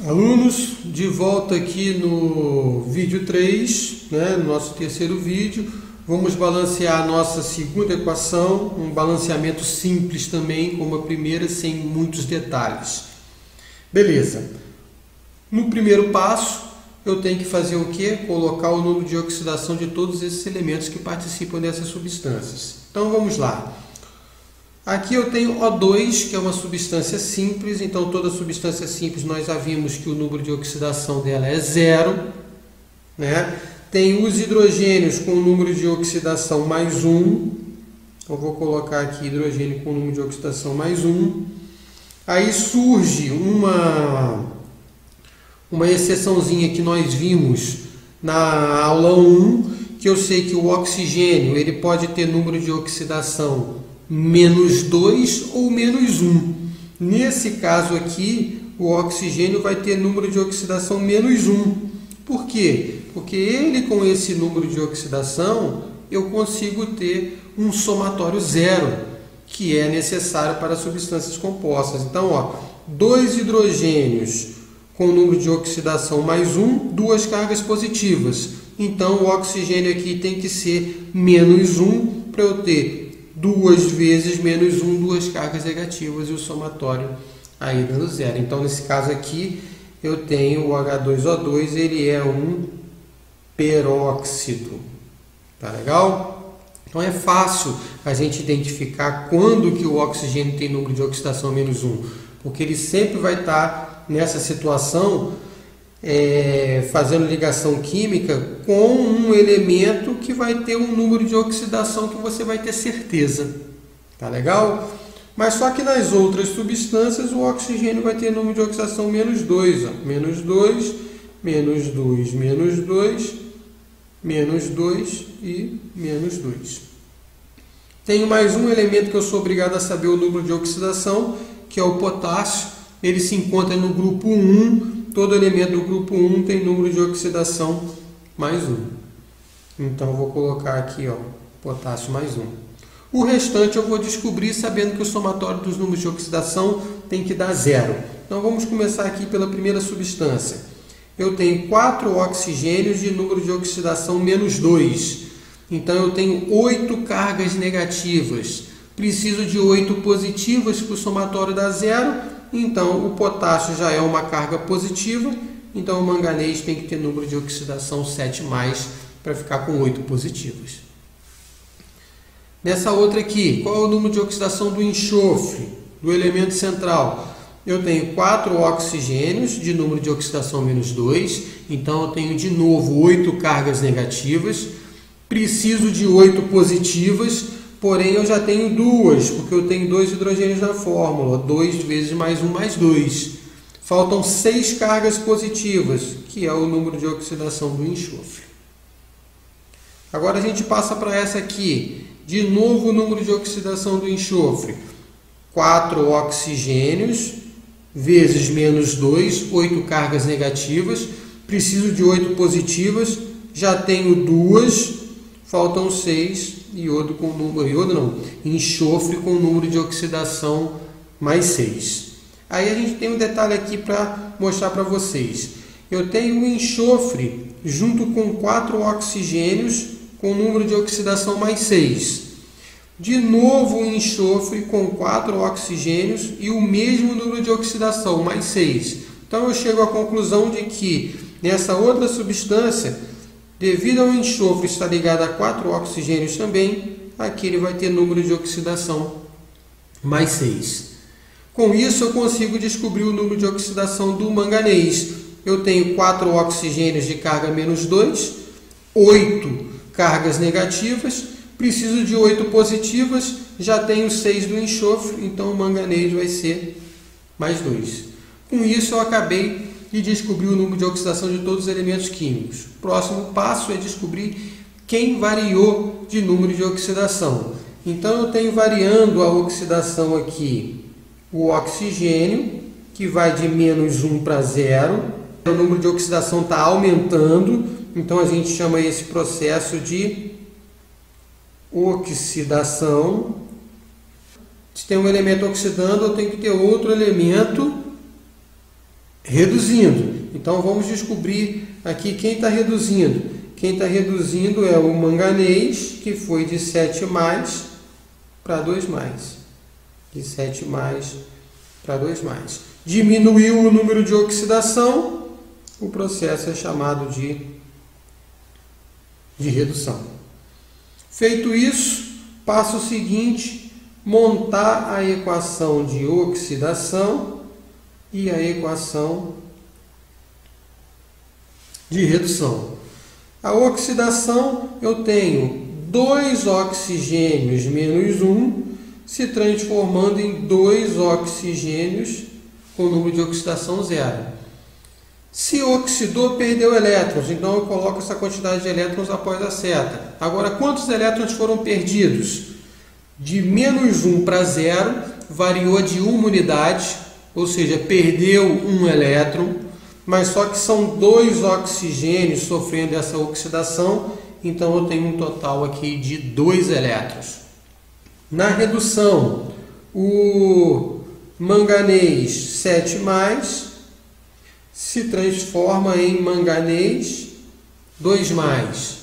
Alunos, de volta aqui no vídeo 3, no nosso terceiro vídeo, vamos balancear a nossa segunda equação, um balanceamento simples também, como a primeira, sem muitos detalhes. Beleza. No primeiro passo, eu tenho que fazer o quê? Colocar o número de oxidação de todos esses elementos que participam dessas substâncias. Então vamos lá. Aqui eu tenho O2, que é uma substância simples, então toda substância simples nós já vimos que o número de oxidação dela é 0. Tem os hidrogênios com o número de oxidação mais 1. Eu vou colocar aqui hidrogênio com o número de oxidação mais 1. Aí surge uma exceçãozinha que nós vimos na aula 1, que eu sei que o oxigênio ele pode ter número de oxidação menos 2 ou menos 1. Nesse caso aqui, o oxigênio vai ter número de oxidação menos 1. Por quê? Porque ele com esse número de oxidação, eu consigo ter um somatório zero, que é necessário para substâncias compostas. Então, 2 hidrogênios com número de oxidação mais 1, 2 cargas positivas. Então, o oxigênio aqui tem que ser menos 1 para eu ter 2 vezes menos 1, 2 cargas negativas e o somatório aí dando zero. Então, nesse caso aqui, eu tenho o H2O2, ele é um peróxido. Tá legal? Então, é fácil a gente identificar quando que o oxigênio tem número de oxidação menos 1, porque ele sempre vai estar nessa situação fazendo ligação química com um elemento que vai ter um número de oxidação que você vai ter certeza. Tá legal? Mas só que nas outras substâncias o oxigênio vai ter número de oxidação menos 2. Menos 2, menos 2, menos 2, menos 2 e menos 2. Tenho mais um elemento que eu sou obrigado a saber o número de oxidação, que é o potássio. Ele se encontra no grupo 1. Todo elemento do grupo 1 tem número de oxidação mais 1. Então, eu vou colocar aqui, potássio mais 1. O restante eu vou descobrir sabendo que o somatório dos números de oxidação tem que dar 0. Então, vamos começar aqui pela primeira substância. Eu tenho 4 oxigênios de número de oxidação menos 2. Então, eu tenho 8 cargas negativas. Preciso de 8 positivas para o somatório dar 0. Então, o potássio já é uma carga positiva, então o manganês tem que ter número de oxidação 7+, para ficar com 8 positivas. Nessa outra aqui, qual é o número de oxidação do enxofre, do elemento central? Eu tenho 4 oxigênios de número de oxidação menos 2, então eu tenho de novo 8 cargas negativas, preciso de 8 positivas, porém, eu já tenho 2, porque eu tenho 2 hidrogênios na fórmula. 2 vezes mais 1 mais 2. Faltam 6 cargas positivas, que é o número de oxidação do enxofre. Agora a gente passa para essa aqui. De novo o número de oxidação do enxofre. 4 oxigênios vezes menos 2, 8 cargas negativas. Preciso de 8 positivas, já tenho 2, faltam 6. Enxofre com número de oxidação mais 6. Aí a gente tem um detalhe aqui para mostrar para vocês. Eu tenho o enxofre junto com 4 oxigênios com número de oxidação mais 6. De novo o enxofre com 4 oxigênios e o mesmo número de oxidação, mais 6. Então eu chego à conclusão de que nessa outra substância, devido ao enxofre estar ligado a 4 oxigênios também, aqui ele vai ter número de oxidação mais 6. Com isso, eu consigo descobrir o número de oxidação do manganês. Eu tenho 4 oxigênios de carga menos 2, 8 cargas negativas, preciso de 8 positivas, já tenho 6 do enxofre, então o manganês vai ser mais 2. Com isso, eu acabei e descobrir o número de oxidação de todos os elementos químicos. O próximo passo é descobrir quem variou de número de oxidação. Então, eu tenho variando a oxidação aqui o oxigênio, que vai de menos 1 para 0. O número de oxidação está aumentando, então a gente chama esse processo de oxidação. Se tem um elemento oxidando, eu tenho que ter outro elemento reduzindo. Então vamos descobrir aqui quem está reduzindo. Quem está reduzindo é o manganês, que foi de 7 mais para 2 mais. De 7 mais para 2 mais. Diminuiu o número de oxidação, o processo é chamado de redução. Feito isso, passo seguinte, montar a equação de oxidação e a equação de redução. A oxidação, eu tenho 2 oxigênios menos 1 se transformando em 2 oxigênios com número de oxidação 0. Se oxidou, perdeu elétrons, então eu coloco essa quantidade de elétrons após a seta. Agora, quantos elétrons foram perdidos? De menos 1 para 0, variou de 1 unidade, ou seja, perdeu 1 elétron, mas só que são 2 oxigênios sofrendo essa oxidação, então eu tenho um total aqui de 2 elétrons. Na redução, o manganês 7+, se transforma em manganês 2+.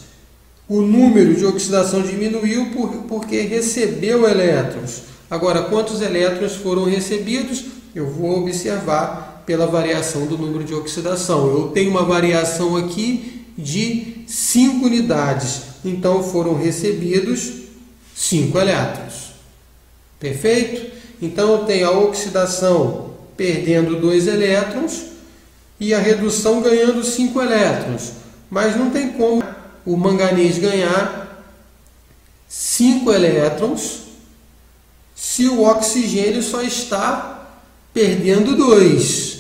O número de oxidação diminuiu porque recebeu elétrons. Agora, quantos elétrons foram recebidos? Eu vou observar pela variação do número de oxidação. Eu tenho uma variação aqui de 5 unidades. Então, foram recebidos 5 elétrons. Perfeito? Então, eu tenho a oxidação perdendo 2 elétrons e a redução ganhando 5 elétrons. Mas não tem como o manganês ganhar 5 elétrons se o oxigênio só está perdendo 2.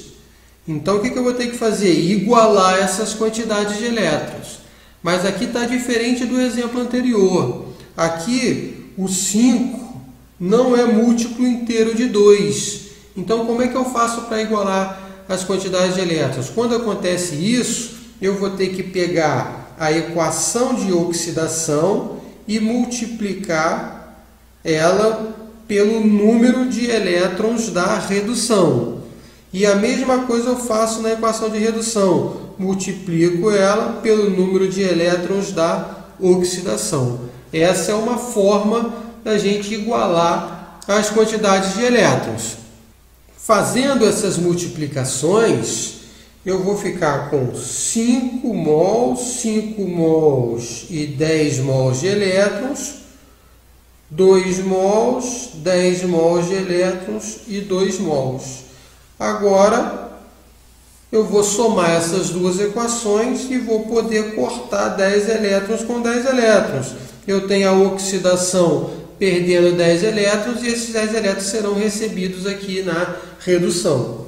Então, o que eu vou ter que fazer? Igualar essas quantidades de elétrons. Mas aqui está diferente do exemplo anterior. Aqui, o 5 não é múltiplo inteiro de 2. Então, como é que eu faço para igualar as quantidades de elétrons? Quando acontece isso, eu vou ter que pegar a equação de oxidação e multiplicar ela pelo número de elétrons da redução. E a mesma coisa eu faço na equação de redução. Multiplico ela pelo número de elétrons da oxidação. Essa é uma forma da gente igualar as quantidades de elétrons. Fazendo essas multiplicações, eu vou ficar com 5 mols e 10 mols de elétrons, 2 mols, 10 mols de elétrons e 2 mols. Agora, eu vou somar essas duas equações e vou poder cortar 10 elétrons com 10 elétrons. Eu tenho a oxidação perdendo 10 elétrons e esses 10 elétrons serão recebidos aqui na redução.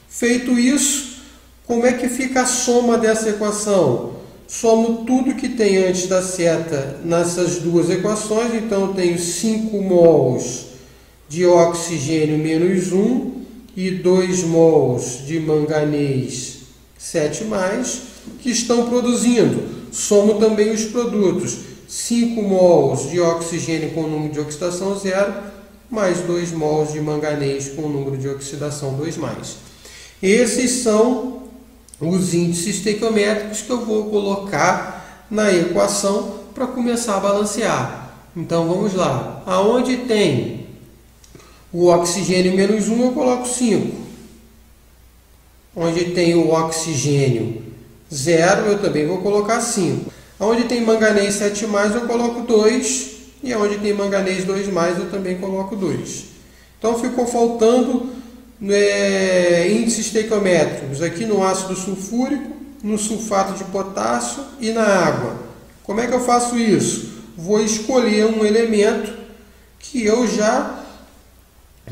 Feito isso, como é que fica a soma dessa equação? Somo tudo que tem antes da seta nessas duas equações, então eu tenho 5 mols de oxigênio menos 1 e 2 mols de manganês 7+, que estão produzindo. Somo também os produtos. 5 mols de oxigênio com número de oxidação 0, mais 2 mols de manganês com número de oxidação 2+. Esses são os índices estequiométricos que eu vou colocar na equação para começar a balancear. Então vamos lá. Aonde tem o oxigênio menos 1, eu coloco 5. Onde tem o oxigênio 0, eu também vou colocar 5. Onde tem manganês 7+, eu coloco 2. E onde tem manganês 2+, eu também coloco 2. Então ficou faltando índices estequiométricos aqui no ácido sulfúrico, no sulfato de potássio e na água. Como é que eu faço isso? Vou escolher um elemento que eu já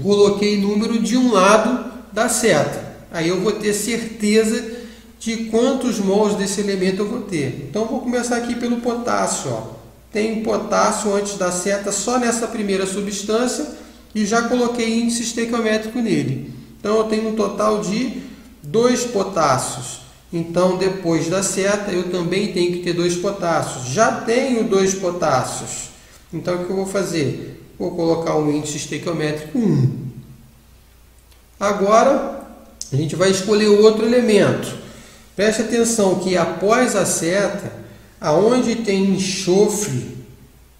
coloquei número de um lado da seta. Aí eu vou ter certeza de quantos mols desse elemento eu vou ter. Então, vou começar aqui pelo potássio. Tem potássio antes da seta só nessa primeira substância e já coloquei índice estequiométrico nele. Então, eu tenho um total de 2 potássios. Então, depois da seta, eu também tenho que ter 2 potássios. Já tenho 2 potássios. Então, o que eu vou fazer? Vou colocar um índice estequiométrico 1. Agora, a gente vai escolher outro elemento. Preste atenção que após a seta, aonde tem enxofre,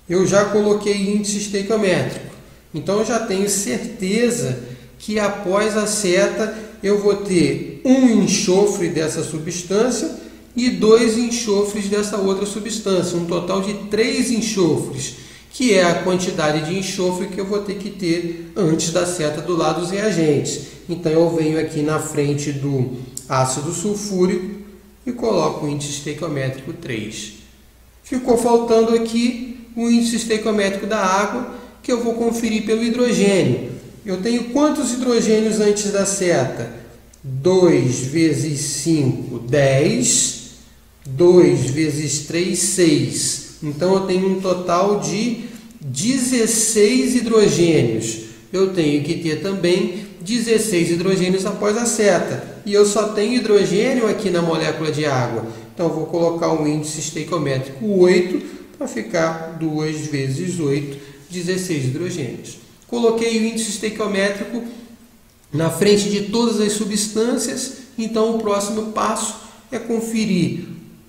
eu já coloquei índice estequiométrico. Então eu já tenho certeza que após a seta eu vou ter um enxofre dessa substância e 2 enxofres dessa outra substância, um total de 3 enxofres, que é a quantidade de enxofre que eu vou ter que ter antes da seta do lado dos reagentes. Então eu venho aqui na frente do ácido sulfúrico e coloco o índice estequiométrico 3. Ficou faltando aqui o índice estequiométrico da água, que eu vou conferir pelo hidrogênio. Eu tenho quantos hidrogênios antes da seta? 2 vezes 5, 10. 2 vezes 3, 6. Então eu tenho um total de 16 hidrogênios. Eu tenho que ter também 16 hidrogênios após a seta. E eu só tenho hidrogênio aqui na molécula de água. Então eu vou colocar o índice estequiométrico 8 para ficar 2 vezes 8, 16 hidrogênios. Coloquei o índice estequiométrico na frente de todas as substâncias. Então o próximo passo é conferir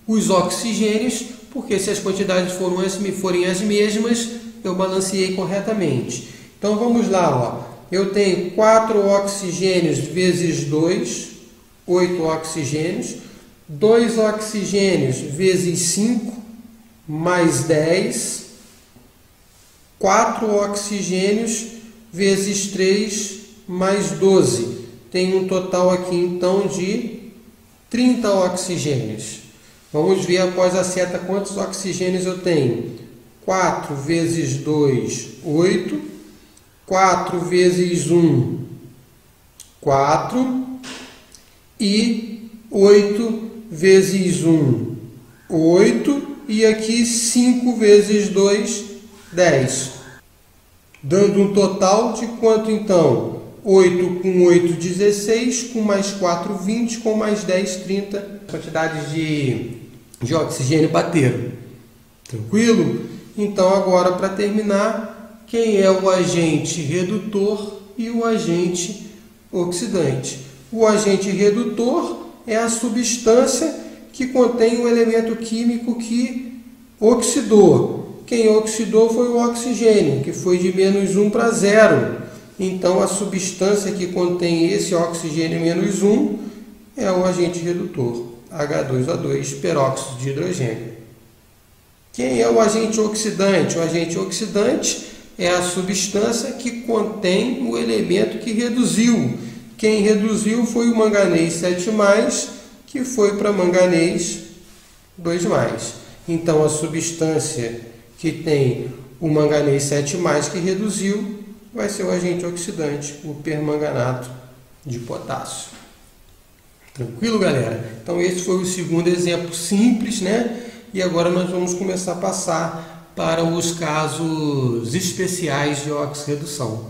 os oxigênios, porque se as quantidades forem as mesmas, eu balanceei corretamente. Então vamos lá, ó. Eu tenho 4 oxigênios vezes 2, 8 oxigênios, 2 oxigênios vezes 5, mais 10, 4 oxigênios vezes 3, mais 12. Tem um total aqui então de 30 oxigênios. Vamos ver após a seta quantos oxigênios eu tenho. 4 vezes 2, 8. 4 vezes 1, 4. E 8 vezes 1, 8. E aqui 5 vezes 2, 10. Dando um total de quanto então? 8 com 8, 16. Com mais 4, 20. Com mais 10, 30. Quantidades de oxigênio bateram. Tranquilo? Então agora, para terminar, quem é o agente redutor e o agente oxidante? O agente redutor é a substância que contém o elemento químico que oxidou. Quem oxidou foi o oxigênio, que foi de menos 1 para 0. Então a substância que contém esse oxigênio menos 1 é o agente redutor. H2O2, peróxido de hidrogênio. Quem é o agente oxidante? O agente oxidante é a substância que contém o elemento que reduziu. Quem reduziu foi o manganês 7+, que foi para manganês 2+. Então, a substância que tem o manganês 7+, que reduziu, vai ser o agente oxidante, o permanganato de potássio. Tranquilo, galera? Então esse foi o segundo exemplo simples, né? E agora nós vamos começar a passar para os casos especiais de oxirredução.